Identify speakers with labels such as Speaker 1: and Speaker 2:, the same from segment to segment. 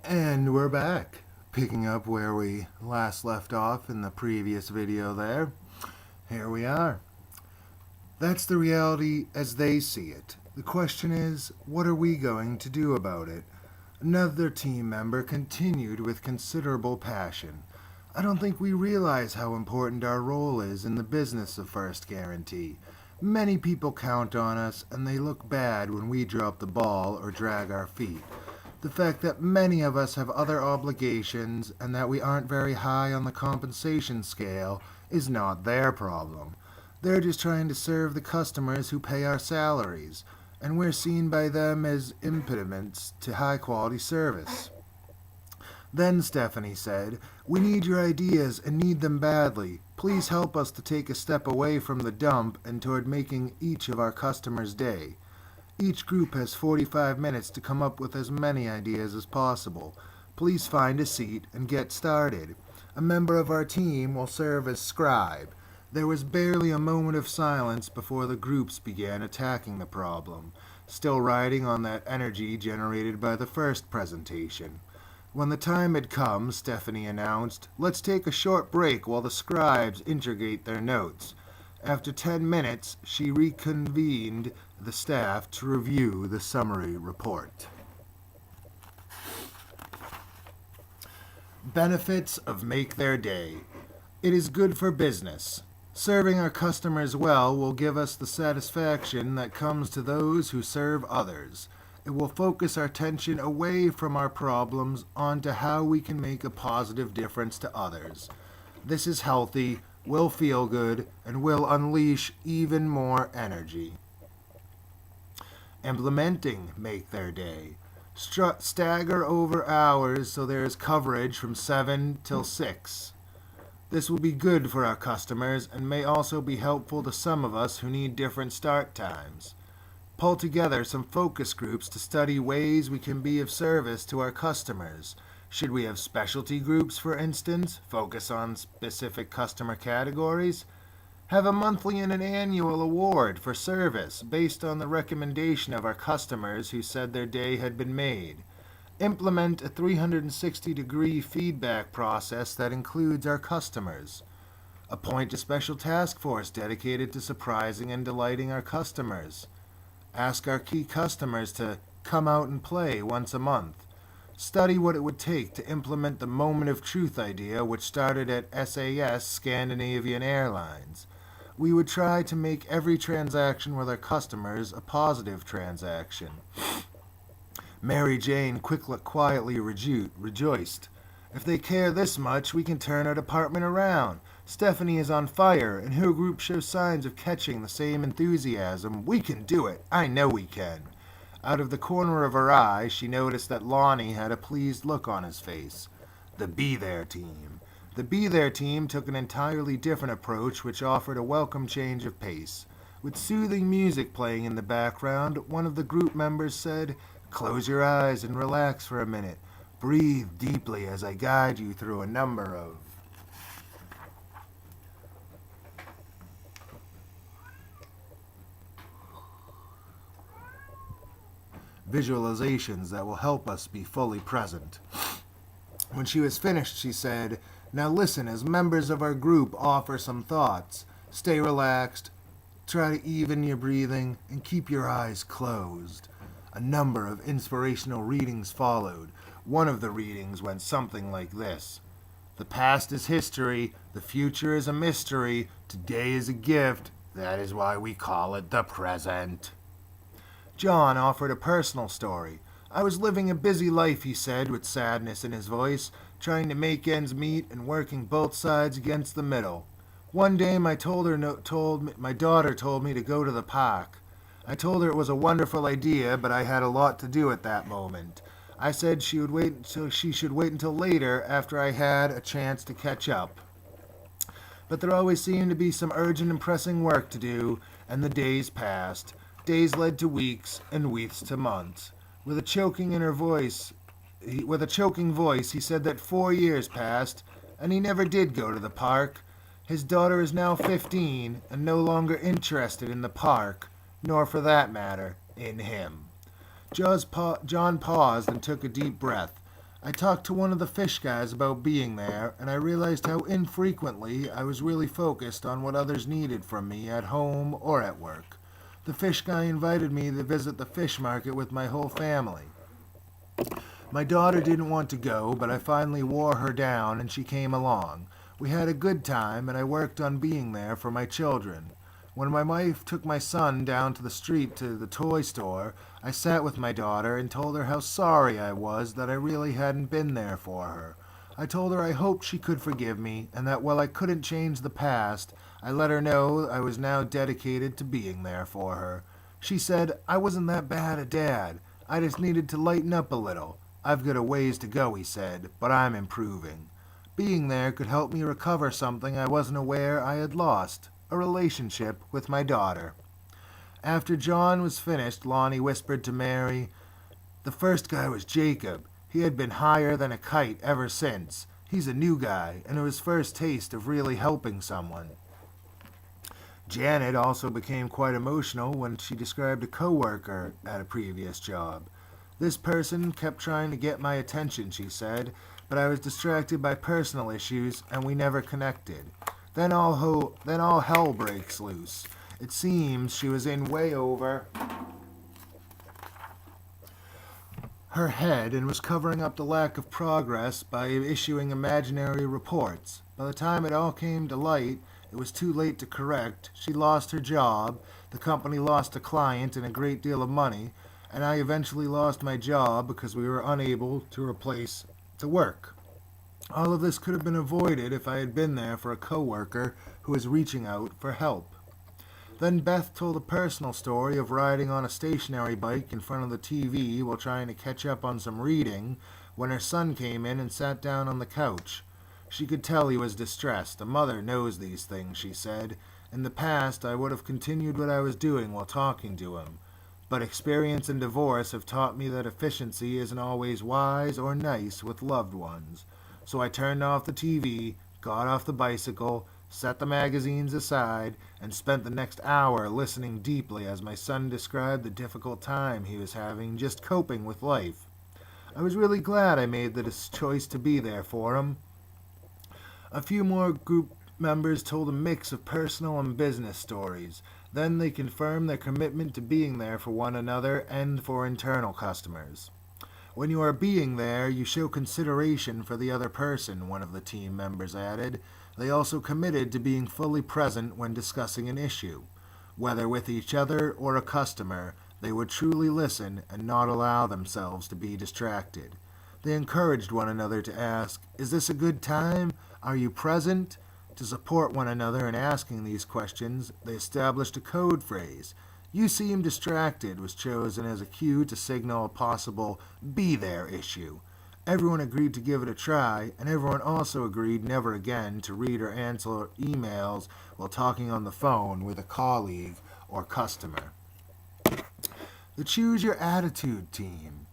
Speaker 1: And we're back, picking up where we last left off in the previous video there. Here we are. That's the reality as they see it. The question is, what are we going to do about it? Another team member continued with considerable passion. I don't think we realize how important our role is in the business of First Guarantee. Many people count on us, and they look bad when we drop the ball or drag our feet. The fact that many of us have other obligations and that we aren't very high on the compensation scale is not their problem. They're just trying to serve the customers who pay our salaries, and we're seen by them as impediments to high-quality service. Then Stephanie said, "We need your ideas and need them badly. Please help us to take a step away from the dump and toward making each of our customers' day. Each group has 45 minutes to come up with as many ideas as possible. Please find a seat and get started. A member of our team will serve as scribe." There was barely a moment of silence before the groups began attacking the problem, still riding on that energy generated by the first presentation. When the time had come, Stephanie announced, "Let's take a short break while the scribes integrate their notes." After 10 minutes, she reconvened the staff to review the summary report. Benefits of Make Their Day. It is good for business. Serving our customers well will give us the satisfaction that comes to those who serve others. It will focus our attention away from our problems onto how we can make a positive difference to others. This is healthy, will feel good, and will unleash even more energy. Implementing Make Their Day. Stagger over hours so there is coverage from 7 till 6. This will be good for our customers and may also be helpful to some of us who need different start times. Pull together some focus groups to study ways we can be of service to our customers. Should we have specialty groups, for instance, focus on specific customer categories? Have a monthly and an annual award for service based on the recommendation of our customers who said their day had been made. Implement a 360-degree feedback process that includes our customers. Appoint a special task force dedicated to surprising and delighting our customers. Ask our key customers to come out and play once a month. Study what it would take to implement the Moment of Truth idea, which started at SAS, Scandinavian Airlines. We would try to make every transaction with our customers a positive transaction. Mary Jane quietly rejoiced. "If they care this much, we can turn our department around. Stephanie is on fire, and her group shows signs of catching the same enthusiasm. We can do it. I know we can." Out of the corner of her eye, she noticed that Lonnie had a pleased look on his face. The Be There team. The Be There team took an entirely different approach, which offered a welcome change of pace. With soothing music playing in the background, one of the group members said, "Close your eyes and relax for a minute. Breathe deeply as I guide you through a number of visualizations that will help us be fully present." When she was finished, she said, "Now listen as members of our group offer some thoughts. Stay relaxed, try to even your breathing, and keep your eyes closed." A number of inspirational readings followed. One of the readings went something like this: "The past is history, the future is a mystery, today is a gift, that is why we call it the present." John offered a personal story. "I was living a busy life," he said with sadness in his voice, "trying to make ends meet and working both sides against the middle. One day my daughter told me to go to the park. I told her it was a wonderful idea, but I had a lot to do at that moment. I said she should wait until later after I had a chance to catch up. But there always seemed to be some urgent and pressing work to do, and the days passed. Days led to weeks, and weeks to months." With a choking voice, he said that 4 years passed, and he never did go to the park. His daughter is now 15 and no longer interested in the park, nor for that matter, in him. John paused and took a deep breath. I talked to one of the fish guys about being there, and I realized how infrequently I was really focused on what others needed from me at home or at work. The fish guy invited me to visit the fish market with my whole family. My daughter didn't want to go, but I finally wore her down and she came along. We had a good time and I worked on being there for my children. When my wife took my son down to the street to the toy store, I sat with my daughter and told her how sorry I was that I really hadn't been there for her. I told her I hoped she could forgive me and that while I couldn't change the past, I let her know I was now dedicated to being there for her. She said, I wasn't that bad a dad. I just needed to lighten up a little. I've got a ways to go, he said, but I'm improving. Being there could help me recover something I wasn't aware I had lost, a relationship with my daughter. After John was finished, Lonnie whispered to Mary, the first guy was Jacob. He had been higher than a kite ever since. He's a new guy, and it was his first taste of really helping someone. Janet also became quite emotional when she described a coworker at a previous job. This person kept trying to get my attention, she said, but I was distracted by personal issues and we never connected. Then all hell breaks loose. It seems she was in way over her head and was covering up the lack of progress by issuing imaginary reports. By the time it all came to light, it was too late to correct. She lost her job, the company lost a client and a great deal of money, and I eventually lost my job because we were unable to replace the work. All of this could have been avoided if I had been there for a coworker who was reaching out for help. Then Beth told a personal story of riding on a stationary bike in front of the TV while trying to catch up on some reading when her son came in and sat down on the couch. She could tell he was distressed. A mother knows these things, she said. In the past, I would have continued what I was doing while talking to him. But experience and divorce have taught me that efficiency isn't always wise or nice with loved ones. So I turned off the TV, got off the bicycle, set the magazines aside, and spent the next hour listening deeply as my son described the difficult time he was having just coping with life. I was really glad I made the choice to be there for him. A few more group members told a mix of personal and business stories. Then they confirmed their commitment to being there for one another and for internal customers. When you are being there, you show consideration for the other person, one of the team members added. They also committed to being fully present when discussing an issue. Whether with each other or a customer, they would truly listen and not allow themselves to be distracted. They encouraged one another to ask, "Is this a good time? Are you present?" To support one another in asking these questions, they established a code phrase. "You seem distracted" was chosen as a cue to signal a possible "be there" issue. Everyone agreed to give it a try, and everyone also agreed never again to read or answer emails while talking on the phone with a colleague or customer. The Choose Your Attitude team.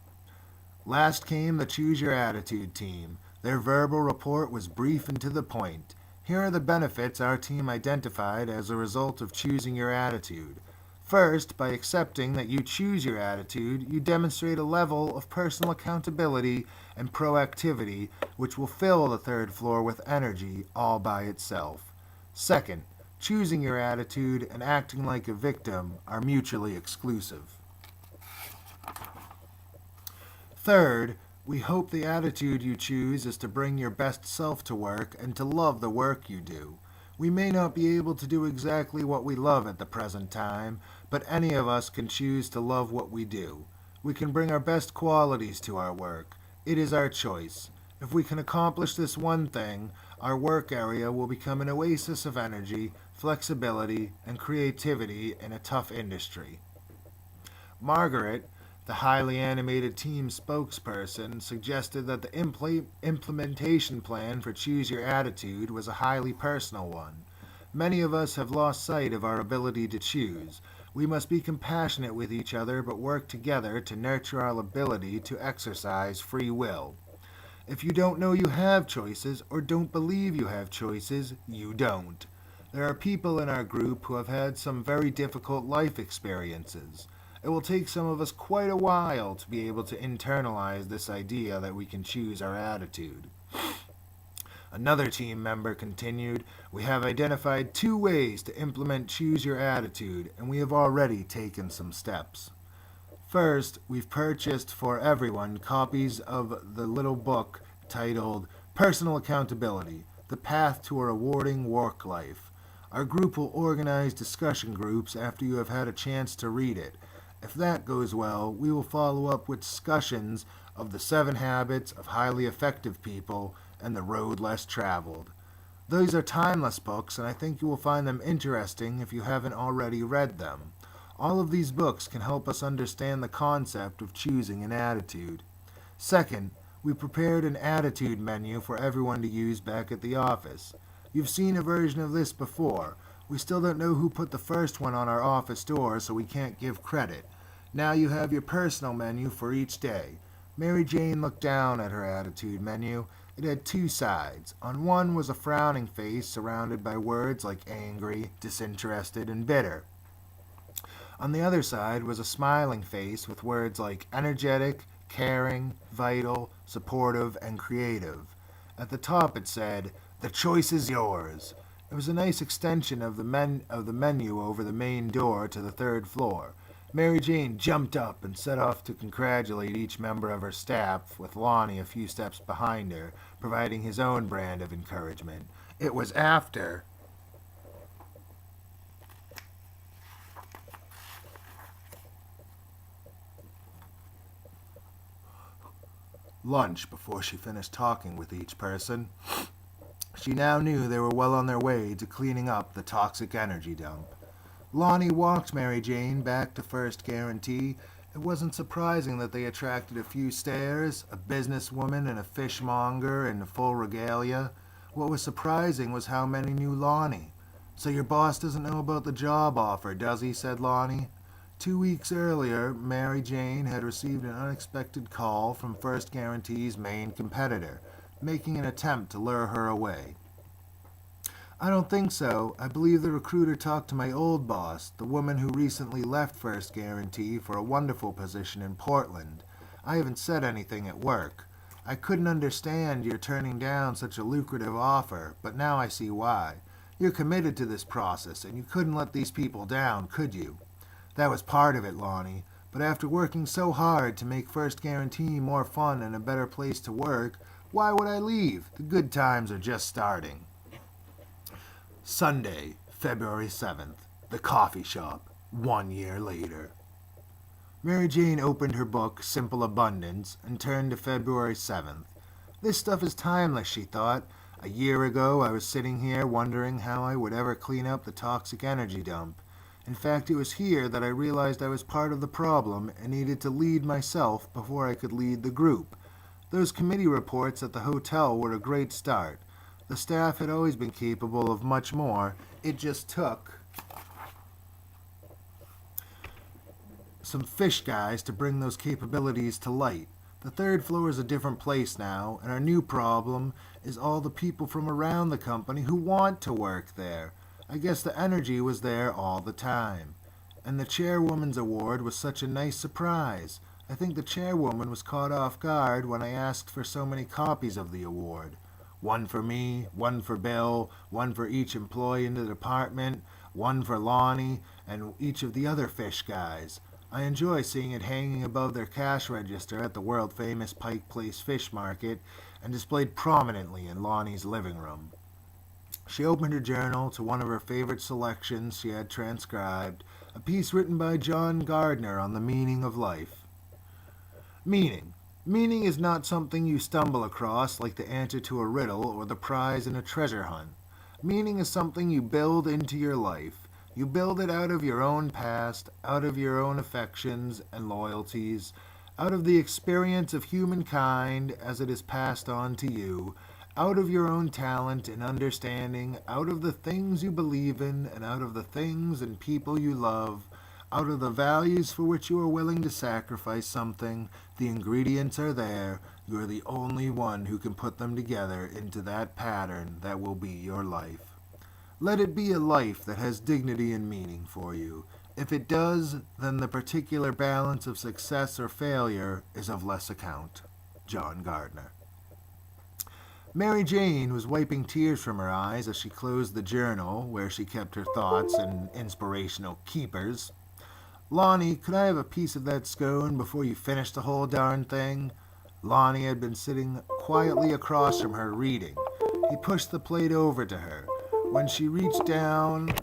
Speaker 1: Last came the Choose Your Attitude team. Their verbal report was brief and to the point. Here are the benefits our team identified as a result of choosing your attitude. First, by accepting that you choose your attitude, you demonstrate a level of personal accountability and proactivity which will fill the third floor with energy all by itself. Second, choosing your attitude and acting like a victim are mutually exclusive. Third, we hope the attitude you choose is to bring your best self to work and to love the work you do. We may not be able to do exactly what we love at the present time, but any of us can choose to love what we do. We can bring our best qualities to our work. It is our choice. If we can accomplish this one thing, our work area will become an oasis of energy, flexibility, and creativity in a tough industry. Margaret, the highly animated team spokesperson, suggested that the implementation plan for Choose Your Attitude was a highly personal one. Many of us have lost sight of our ability to choose. We must be compassionate with each other but work together to nurture our ability to exercise free will. If you don't know you have choices or don't believe you have choices, you don't. There are people in our group who have had some very difficult life experiences. It will take some of us quite a while to be able to internalize this idea that we can choose our attitude. Another team member continued, "We have identified 2 ways to implement Choose Your Attitude, and we have already taken some steps. First, we've purchased for everyone copies of the little book titled Personal Accountability, The Path to a Rewarding Work Life. Our group will organize discussion groups after you have had a chance to read it. If that goes well, we will follow up with discussions of the 7 habits of highly effective people and the road less traveled. These are timeless books, and I think you will find them interesting if you haven't already read them. All of these books can help us understand the concept of choosing an attitude. Second, we prepared an attitude menu for everyone to use back at the office. You've seen a version of this before. We still don't know who put the first one on our office door, so we can't give credit. Now you have your personal menu for each day." Mary Jane looked down at her attitude menu. It had 2 sides. On one was a frowning face surrounded by words like angry, disinterested, and bitter. On the other side was a smiling face with words like energetic, caring, vital, supportive, and creative. At the top it said, "The choice is yours." It was a nice extension of the menu over the main door to the 3rd floor. Mary Jane jumped up and set off to congratulate each member of her staff, with Lonnie a few steps behind her, providing his own brand of encouragement. It was after lunch before she finished talking with each person. She now knew they were well on their way to cleaning up the toxic energy dump. Lonnie walked Mary Jane back to First Guarantee. It wasn't surprising that they attracted a few stares, a businesswoman and a fishmonger in full regalia. What was surprising was how many knew Lonnie. "So your boss doesn't know about the job offer, does he?" said Lonnie. 2 weeks earlier, Mary Jane had received an unexpected call from First Guarantee's main competitor, making an attempt to lure her away. "I don't think so. I believe the recruiter talked to my old boss, the woman who recently left First Guarantee for a wonderful position in Portland. I haven't said anything at work. I couldn't understand your turning down such a lucrative offer, but now I see why. You're committed to this process, and you couldn't let these people down, could you?" "That was part of it, Lonnie. But after working so hard to make First Guarantee more fun and a better place to work, why would I leave? The good times are just starting." Sunday, February 7th. The coffee shop. 1 year later. Mary Jane opened her book, Simple Abundance, and turned to February 7th. This stuff is timeless, she thought. A year ago, I was sitting here wondering how I would ever clean up the toxic energy dump. In fact, it was here that I realized I was part of the problem and needed to lead myself before I could lead the group. Those committee reports at the hotel were a great start. The staff had always been capable of much more. It just took some fish guys to bring those capabilities to light. The 3rd floor is a different place now, and our new problem is all the people from around the company who want to work there. I guess the energy was there all the time. And the chairwoman's award was such a nice surprise. I think the chairwoman was caught off guard when I asked for so many copies of the award. 1 for me, 1 for Bill, 1 for each employee in the department, 1 for Lonnie, and each of the other fish guys. I enjoy seeing it hanging above their cash register at the world-famous Pike Place Fish Market and displayed prominently in Lonnie's living room. She opened her journal to one of her favorite selections she had transcribed, a piece written by John Gardner on the meaning of life. Meaning. Meaning is not something you stumble across like the answer to a riddle or the prize in a treasure hunt. Meaning is something you build into your life. You build it out of your own past, out of your own affections and loyalties, out of the experience of humankind as it is passed on to you, out of your own talent and understanding, out of the things you believe in, and out of the things and people you love, out of the values for which you are willing to sacrifice something. The ingredients are there. You are the only one who can put them together into that pattern that will be your life. Let it be a life that has dignity and meaning for you. If it does, then the particular balance of success or failure is of less account. John Gardner. Mary Jane was wiping tears from her eyes as she closed the journal where she kept her thoughts and inspirational keepers. Lonnie, could I have a piece of that scone before you finish the whole darn thing? Lonnie had been sitting quietly across from her reading. He pushed the plate over to her. When she reached down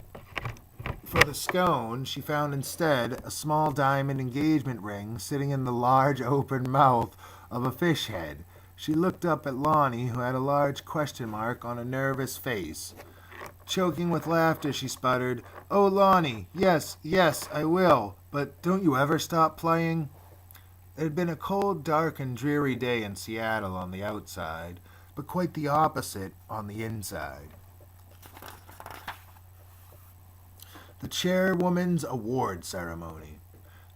Speaker 1: for the scone, she found instead a small diamond engagement ring sitting in the large open mouth of a fish head. She looked up at Lonnie, who had a large question mark on a nervous face. Choking with laughter, she sputtered, "Oh, Lonnie, yes, I will, but don't you ever stop playing?" It had been a cold, dark, and dreary day in Seattle on the outside, but quite the opposite on the inside. The chairwoman's award ceremony.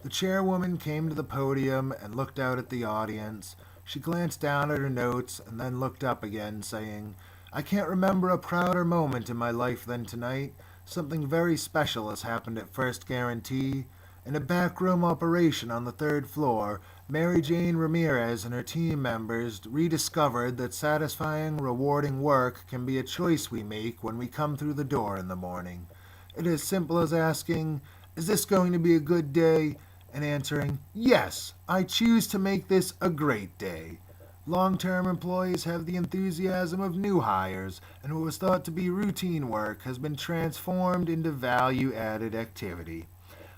Speaker 1: The chairwoman came to the podium and looked out at the audience. She glanced down at her notes and then looked up again, saying, "I can't remember a prouder moment in my life than tonight. Something very special has happened at First Guarantee. In a backroom operation on the 3rd floor, Mary Jane Ramirez and her team members rediscovered that satisfying, rewarding work can be a choice we make when we come through the door in the morning. It is as simple as asking, 'Is this going to be a good day?' and answering, 'Yes, I choose to make this a great day.' Long-term employees have the enthusiasm of new hires, and what was thought to be routine work has been transformed into value-added activity.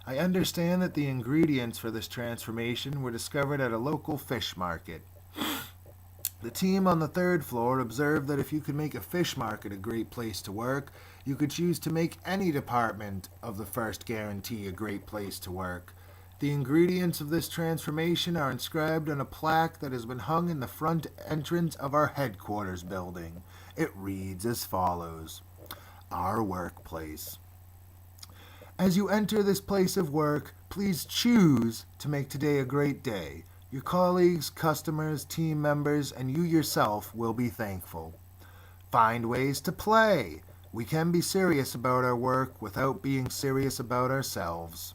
Speaker 1: I understand that the ingredients for this transformation were discovered at a local fish market. The team on the 3rd floor observed that if you could make a fish market a great place to work, you could choose to make any department of the First Guarantee a great place to work. The ingredients of this transformation are inscribed on a plaque that has been hung in the front entrance of our headquarters building. It reads as follows: Our workplace. As you enter this place of work, please choose to make today a great day. Your colleagues, customers, team members, and you yourself will be thankful. Find ways to play. We can be serious about our work without being serious about ourselves.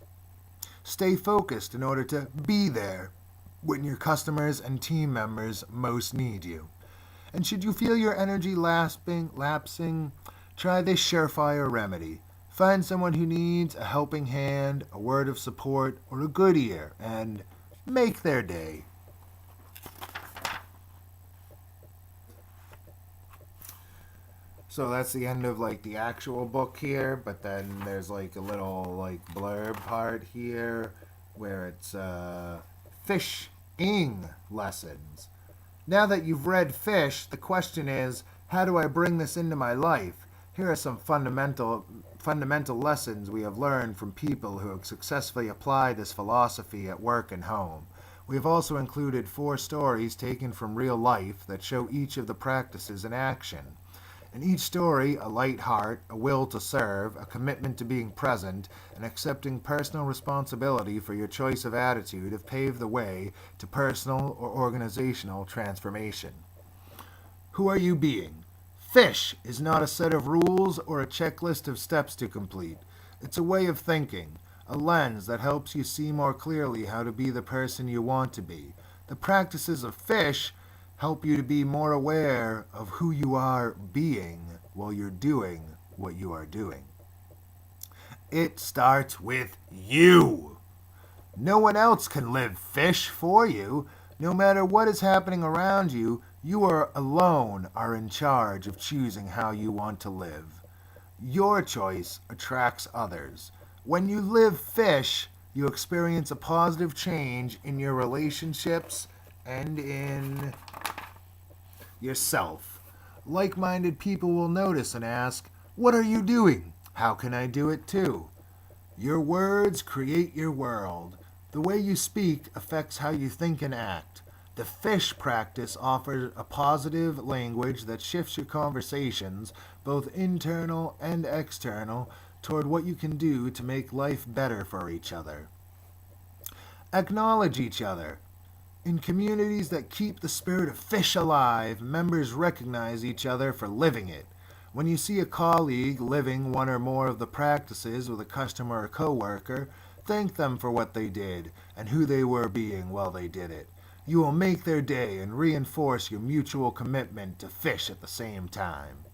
Speaker 1: Stay focused in order to be there when your customers and team members most need you. And should you feel your energy lapsing, try this surefire remedy. Find someone who needs a helping hand, a word of support, or a good ear, and make their day. So that's the end of the actual book here, but then there's a little blurb part here where it's fishing lessons. Now that you've read Fish, the question is, how do I bring this into my life? Here are some fundamental lessons we have learned from people who have successfully applied this philosophy at work and home. We have also included 4 stories taken from real life that show each of the practices in action. In each story, a light heart, a will to serve, a commitment to being present, and accepting personal responsibility for your choice of attitude have paved the way to personal or organizational transformation. Who are you being? Fish is not a set of rules or a checklist of steps to complete. It's a way of thinking, a lens that helps you see more clearly how to be the person you want to be. The practices of Fish help you to be more aware of who you are being while you're doing what you are doing. It starts with you. No one else can live Fish for you. No matter what is happening around you, you alone are in charge of choosing how you want to live. Your choice attracts others. When you live Fish, you experience a positive change in your relationships and in yourself. Like-minded people will notice and ask, "What are you doing? How can I do it too?" Your words create your world. The way you speak affects how you think and act. The Fish practice offers a positive language that shifts your conversations, both internal and external, toward what you can do to make life better for each other. Acknowledge each other. In communities that keep the spirit of Fish alive, members recognize each other for living it. When you see a colleague living one or more of the practices with a customer or coworker, thank them for what they did and who they were being while they did it. You will make their day and reinforce your mutual commitment to fish at the same time.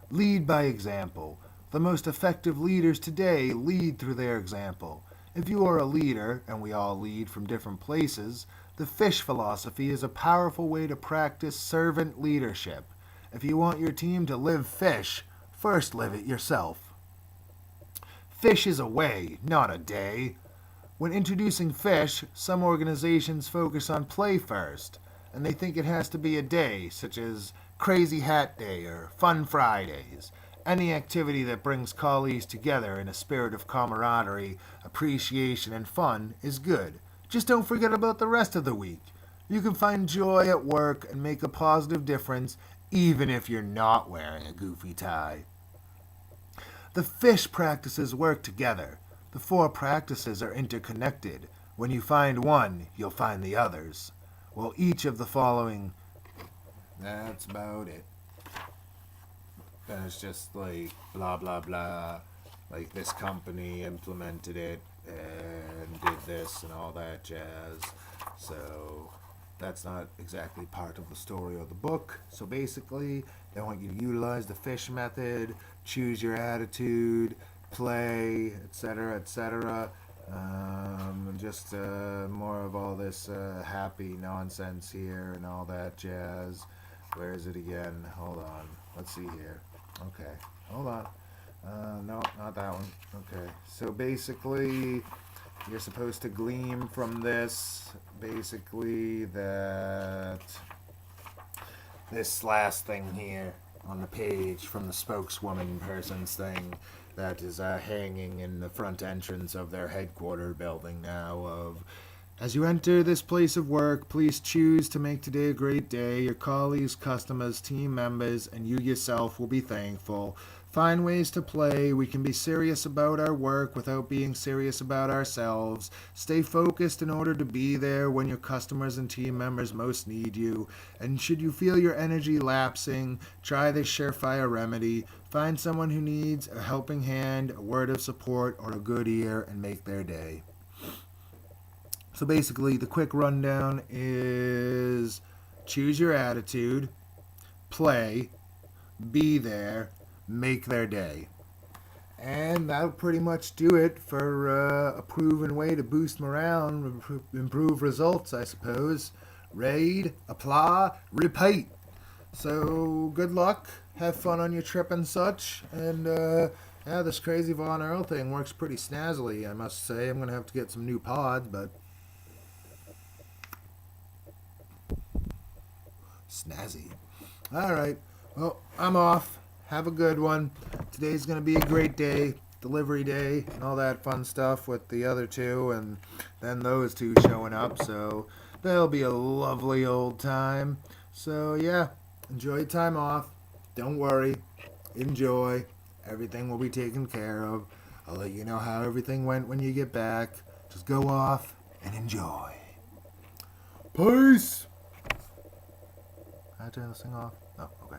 Speaker 1: Lead by example. The most effective leaders today lead through their example. If you are a leader, and we all lead from different places, the fish philosophy is a powerful way to practice servant leadership. If you want your team to live fish, first live it yourself. Fish is a way, not a day. When introducing fish, some organizations focus on play first, and they think it has to be a day, such as Crazy Hat Day or Fun Fridays. Any activity that brings colleagues together in a spirit of camaraderie, appreciation, and fun is good. Just don't forget about the rest of the week. You can find joy at work and make a positive difference even if you're not wearing a goofy tie. The fish practices work together. The 4 practices are interconnected. When you find one, you'll find the others. Well, each of the following... That's about it. Then it's just like blah blah blah, like this company implemented it and did this and all that jazz. So that's not exactly part of the story or the book. So basically, they want you to utilize the fish method, choose your attitude, play, etc., etc. Just more of all this happy nonsense here and all that jazz. Where is it again? Hold on. Let's see here. Okay, hold on. No, not that one. Okay, so basically, you're supposed to glean from this, basically, that this last thing here on the page from the spokeswoman person's thing that is hanging in the front entrance of their headquarters building now of, as you enter this place of work, please choose to make today a great day. Your colleagues, customers, team members, and you yourself will be thankful. Find ways to play. We can be serious about our work without being serious about ourselves. Stay focused in order to be there when your customers and team members most need you. And should you feel your energy lapsing, try this surefire remedy. Find someone who needs a helping hand, a word of support, or a good ear, and make their day. So basically, the quick rundown is choose your attitude, play, be there, make their day. And that'll pretty much do it for a proven way to boost morale and improve results, I suppose. Raid, apply, repeat. So good luck, have fun on your trip and such, and yeah, this crazy Von Earl thing works pretty snazzily, I must say. I'm going to have to get some new pods, but... snazzy. Alright, well, I'm off. Have a good one. Today's going to be a great day, delivery day, and all that fun stuff with the other two, and then those two showing up, so that'll be a lovely old time. So, yeah, enjoy your time off. Don't worry. Enjoy. Everything will be taken care of. I'll let you know how everything went when you get back. Just go off and enjoy. Peace! I turn this thing off? Oh, okay.